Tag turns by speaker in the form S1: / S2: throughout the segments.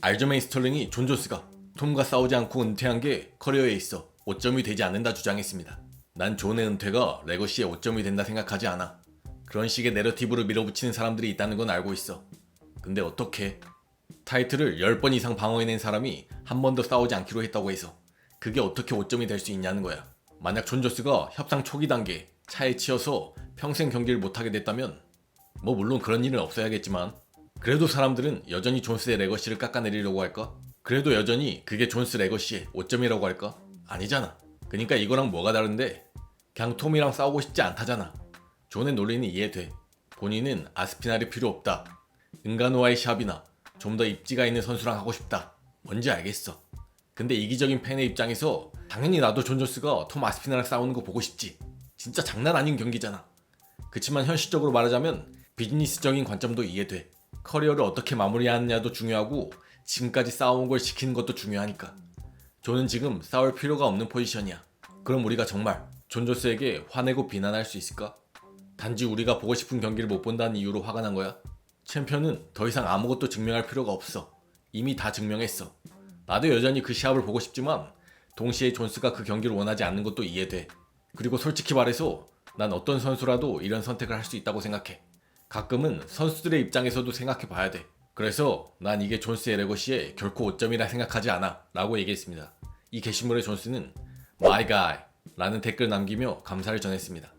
S1: 알저메인 스털링이 존 존스가 톰과 싸우지 않고 은퇴한 게 커리어에 있어 오점이 되지 않는다 주장했습니다. 난 존의 은퇴가 레거시에 오점이 된다 생각하지 않아. 그런 식의 내러티브를 밀어붙이는 사람들이 있다는 건 알고 있어. 근데 어떻게? 타이틀을 10번 이상 방어해낸 사람이 한 번도 싸우지 않기로 했다고 해서 그게 어떻게 오점이 될 수 있냐는 거야. 만약 존 존스가 협상 초기 단계 차에 치여서 평생 경기를 못하게 됐다면 뭐 물론 그런 일은 없어야겠지만 그래도 사람들은 여전히 존스의 레거시를 깎아내리려고 할까? 그래도 여전히 그게 존스 레거시의 오점이라고 할까? 아니잖아. 그러니까 이거랑 뭐가 다른데? 그냥 톰이랑 싸우고 싶지 않다잖아. 존의 논리는 이해돼. 본인은 아스피날이 필요 없다. 은가노와의 샵이나 좀 더 입지가 있는 선수랑 하고 싶다. 뭔지 알겠어. 근데 이기적인 팬의 입장에서 당연히 나도 존 존스가 톰 아스피날랑 싸우는 거 보고 싶지. 진짜 장난 아닌 경기잖아. 그치만 현실적으로 말하자면 비즈니스적인 관점도 이해돼. 커리어를 어떻게 마무리하느냐도 중요하고 지금까지 싸워온 걸 지키는 것도 중요하니까. 존은 지금 싸울 필요가 없는 포지션이야. 그럼 우리가 정말 존 존스에게 화내고 비난할 수 있을까? 단지 우리가 보고 싶은 경기를 못 본다는 이유로 화가 난 거야? 챔피언은 더 이상 아무것도 증명할 필요가 없어. 이미 다 증명했어. 나도 여전히 그 시합을 보고 싶지만 동시에 존스가 그 경기를 원하지 않는 것도 이해돼. 그리고 솔직히 말해서 난 어떤 선수라도 이런 선택을 할 수 있다고 생각해. 가끔은 선수들의 입장에서도 생각해 봐야 돼. 그래서 난 이게 존스의 레거시에 결코 오점이라 생각하지 않아 라고 얘기했습니다. 이 게시물에 존스는 My guy 라는 댓글 남기며 감사를 전했습니다.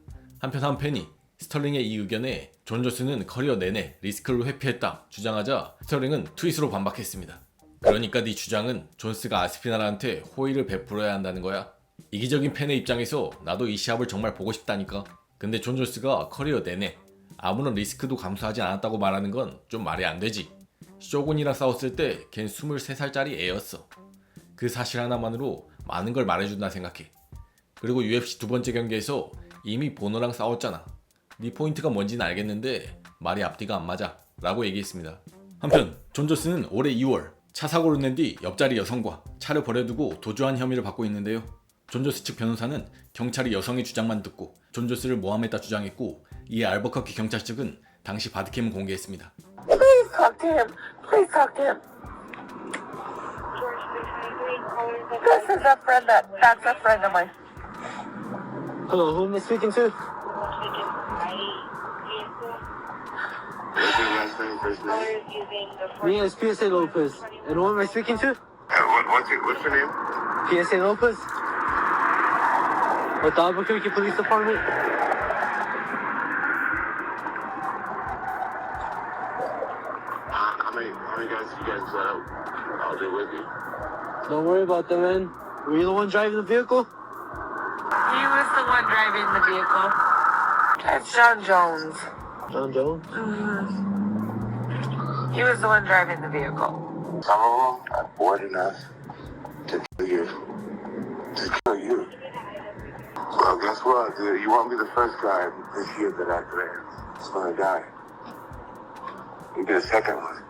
S1: 한편 한 팬이 스털링의 이 의견에 존 존스는 커리어 내내 리스크를 회피했다 주장하자 스털링은 트윗으로 반박했습니다. 그러니까 네 주장은 존스가 아스피날한테 호의를 베풀어야 한다는 거야? 이기적인 팬의 입장에서 나도 이 시합을 정말 보고 싶다니까. 근데 존 존스가 커리어 내내 아무런 리스크도 감수하지 않았다고 말하는 건 좀 말이 안 되지. 쇼군이랑 싸웠을 때 걘 23살짜리 애였어. 그 사실 하나만으로 많은 걸 말해준다 생각해. 그리고 UFC 두 번째 경기에서 이미 보너랑 싸웠잖아. 네 포인트가 뭔지는 알겠는데 말이 앞뒤가 안 맞아 라고 얘기했습니다. 한편 존 존스는 올해 2월 차 사고를 낸 뒤 옆자리 여성과 차를 버려두고 도주한 혐의를 받고 있는데요. 존 존스 측 변호사는 경찰이 여성의 주장만 듣고 존 존스를 모함했다 주장했고, 이에 알버커키 경찰 측은 당시 바디캠을 공개했습니다.
S2: Please talk to him. Please talk to him. This is a friend that's a friend of mine.
S3: Hello, who am I speaking to?
S4: What's your last name, first name?
S3: Me is PSA Lopez. And who am I speaking to?
S4: What's your name?
S3: PSA Lopez? With the Albuquerque Police Department?
S4: How many guys you guys out there with you?
S3: Don't worry about them, man. Were you the one driving the vehicle?
S2: He was the one driving the vehicle. It's John Jones.
S3: John Jones?
S2: He was the one driving the vehicle.
S4: Some of them are bored enough to kill you. To kill you. Well, guess what, dude? You won't be the first guy this year that is gonna die. You get a second one.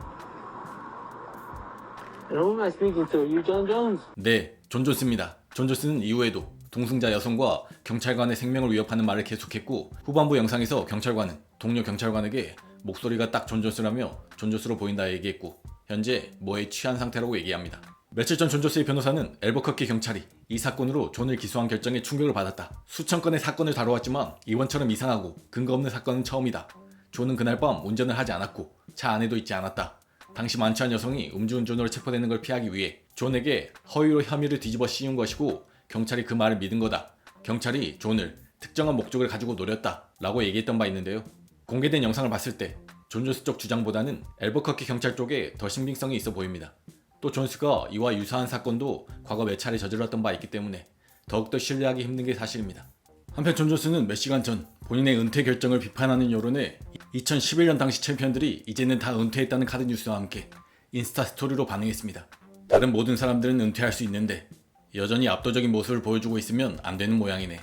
S3: And who am I speaking to? You John Jones?
S1: 네, 존 존스입니다. 존 존스는 이후에도 동승자 여성과 경찰관의 생명을 위협하는 말을 계속했고, 후반부 영상에서 경찰관은 동료 경찰관에게 목소리가 딱 존 존스라며 존 존스로 보인다 얘기했고, 현재 뭐에 취한 상태라고 얘기합니다. 며칠 전 존 존스의 변호사는 엘버커키 경찰이 이 사건으로 존을 기소한 결정에 충격을 받았다. 수천 건의 사건을 다뤄왔지만 이번처럼 이상하고 근거 없는 사건은 처음이다. 존은 그날 밤 운전을 하지 않았고 차 안에도 있지 않았다. 당시 만취한 여성이 음주운전으로 체포되는 걸 피하기 위해 존에게 허위로 혐의를 뒤집어 씌운 것이고, 경찰이 그 말을 믿은 거다. 경찰이 존을 특정한 목적을 가지고 노렸다 라고 얘기했던 바 있는데요. 공개된 영상을 봤을 때 존 존스 쪽 주장보다는 엘버커키 경찰 쪽에 더 신빙성이 있어 보입니다. 또 존스가 이와 유사한 사건도 과거 몇 차례 저질렀던 바 있기 때문에 더욱더 신뢰하기 힘든 게 사실입니다. 한편 존 존스는 몇 시간 전 본인의 은퇴 결정을 비판하는 여론에 2011년 당시 챔피언들이 이제는 다 은퇴했다는 카드 뉴스와 함께 인스타 스토리로 반응했습니다. 다른 모든 사람들은 은퇴할 수 있는데 여전히 압도적인 모습을 보여주고 있으면 안 되는 모양이네.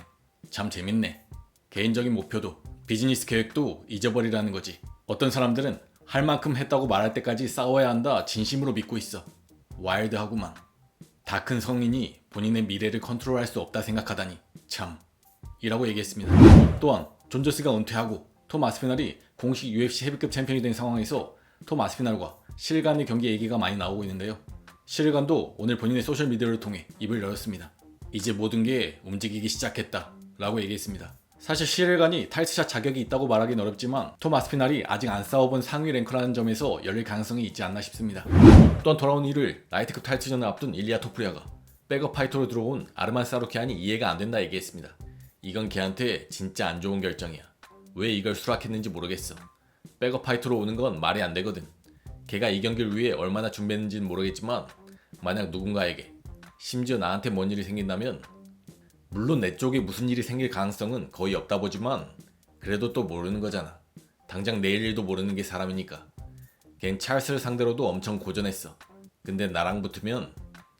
S1: 참 재밌네. 개인적인 목표도 비즈니스 계획도 잊어버리라는 거지. 어떤 사람들은 할 만큼 했다고 말할 때까지 싸워야 한다 진심으로 믿고 있어. 와일드하구만. 다 큰 성인이 본인의 미래를 컨트롤할 수 없다 생각하다니 참 이라고 얘기했습니다. 또한 존 존스가 은퇴하고 톰 아스피날이 공식 UFC 헤비급 챔피언이 된 상황에서 톰 아스피날과 시릴 간의 경기 얘기가 많이 나오고 있는데요. 시릴 간도 오늘 본인의 소셜미디어를 통해 입을 열었습니다. 이제 모든 게 움직이기 시작했다 라고 얘기했습니다. 사실 시릴 간이 타이틀샷 자격이 있다고 말하기는 어렵지만 톰 아스피날이 아직 안 싸워본 상위 랭커라는 점에서 열릴 가능성이 있지 않나 싶습니다. 또한 돌아온 일요일 라이트급 타이틀전을 앞둔 일리아 토프리아가 백업 파이터로 들어온 아르만 사루키안이 이해가 안 된다 얘기했습니다. 이건 걔한테 진짜 안 좋은 결정이야. 왜 이걸 수락했는지 모르겠어. 백업 파이터로 오는 건 말이 안 되거든. 걔가 이 경기를 위해 얼마나 준비했는지는 모르겠지만 만약 누군가에게, 심지어 나한테 뭔 일이 생긴다면, 물론 내 쪽에 무슨 일이 생길 가능성은 거의 없다 보지만 그래도 또 모르는 거잖아. 당장 내일 일도 모르는 게 사람이니까. 걘 찰스를 상대로도 엄청 고전했어. 근데 나랑 붙으면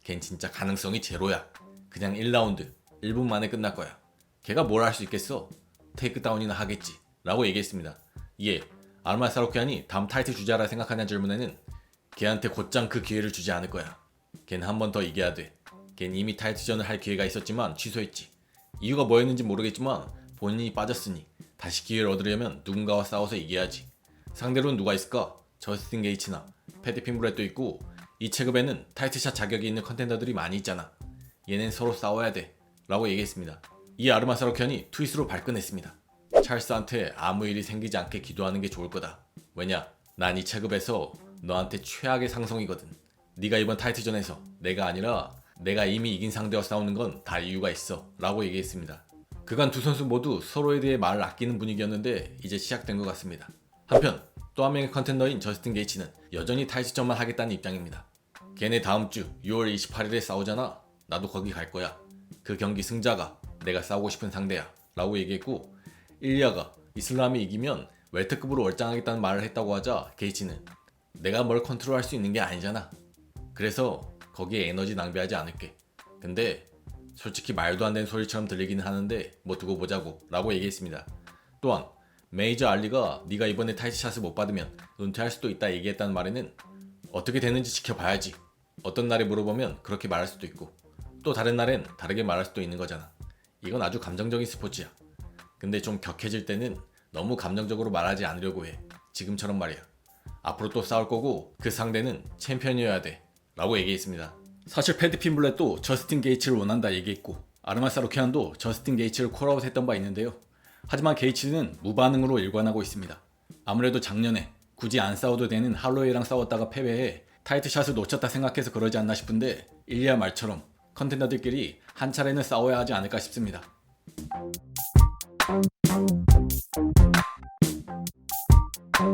S1: 걘 진짜 가능성이 제로야. 그냥 1라운드 1분 만에 끝날 거야. 걔가 뭘 할 수 있겠어? 테이크다운이나 하겠지 라고 얘기했습니다. 이에 아르만 사루키안이 다음 타이틀 주자라 생각하냐는 질문에는 걔한테 곧장 그 기회를 주지 않을 거야. 걔는 한 번 더 이겨야 돼. 걔는 이미 타이틀전을 할 기회가 있었지만 취소했지. 이유가 뭐였는지 모르겠지만 본인이 빠졌으니 다시 기회를 얻으려면 누군가와 싸워서 이겨야지. 상대로는 누가 있을까? 저스틴 게이츠나 패티 핀브렛도 있고 이 체급에는 타이틀샷 자격이 있는 컨텐더들이 많이 있잖아. 얘넨 서로 싸워야 돼 라고 얘기했습니다. 이 아르만 사루키안이 트윗으로 발끈했습니다. 찰스한테 아무 일이 생기지 않게 기도하는 게 좋을 거다. 왜냐? 난 이 체급에서 너한테 최악의 상성이거든. 네가 이번 타이틀전에서 내가 아니라 내가 이미 이긴 상대와 싸우는 건 다 이유가 있어 라고 얘기했습니다. 그간 두 선수 모두 서로에 대해 말을 아끼는 분위기였는데 이제 시작된 것 같습니다. 한편 또 한 명의 컨텐더인 저스틴 게이츠는 여전히 타이틀전만 하겠다는 입장입니다. 걔네 다음 주 6월 28일에 싸우잖아. 나도 거기 갈 거야. 그 경기 승자가 내가 싸우고 싶은 상대야 라고 얘기했고, 일리아가 이슬람이 이기면 웰터급으로 월장하겠다는 말을 했다고 하자 게이츠는 내가 뭘 컨트롤할 수 있는 게 아니잖아. 그래서 거기에 에너지 낭비하지 않을게. 근데 솔직히 말도 안 되는 소리처럼 들리기는 하는데 뭐 두고 보자고 라고 얘기했습니다. 또한 메이저 알리가 네가 이번에 타이틀샷을 못 받으면 은퇴할 수도 있다 얘기했다는 말에는 어떻게 되는지 지켜봐야지. 어떤 날에 물어보면 그렇게 말할 수도 있고 또 다른 날엔 다르게 말할 수도 있는 거잖아. 이건 아주 감정적인 스포츠야. 근데 좀 격해질 때는 너무 감정적으로 말하지 않으려고 해. 지금처럼 말이야. 앞으로 또 싸울 거고 그 상대는 챔피언이어야 돼 라고 얘기했습니다. 사실 패티 핀블렛도 저스틴 게이츠를 원한다 얘기했고 아르만 사루키안도 저스틴 게이츠를 콜아웃 했던 바 있는데요. 하지만 게이츠는 무반응으로 일관하고 있습니다. 아무래도 작년에 굳이 안 싸워도 되는 할로웨이랑 싸웠다가 패배해 타이틀샷을 놓쳤다 생각해서 그러지 않나 싶은데 일리아 말처럼 컨텐더들끼리 한 차례는 싸워야 하지 않을까 싶습니다.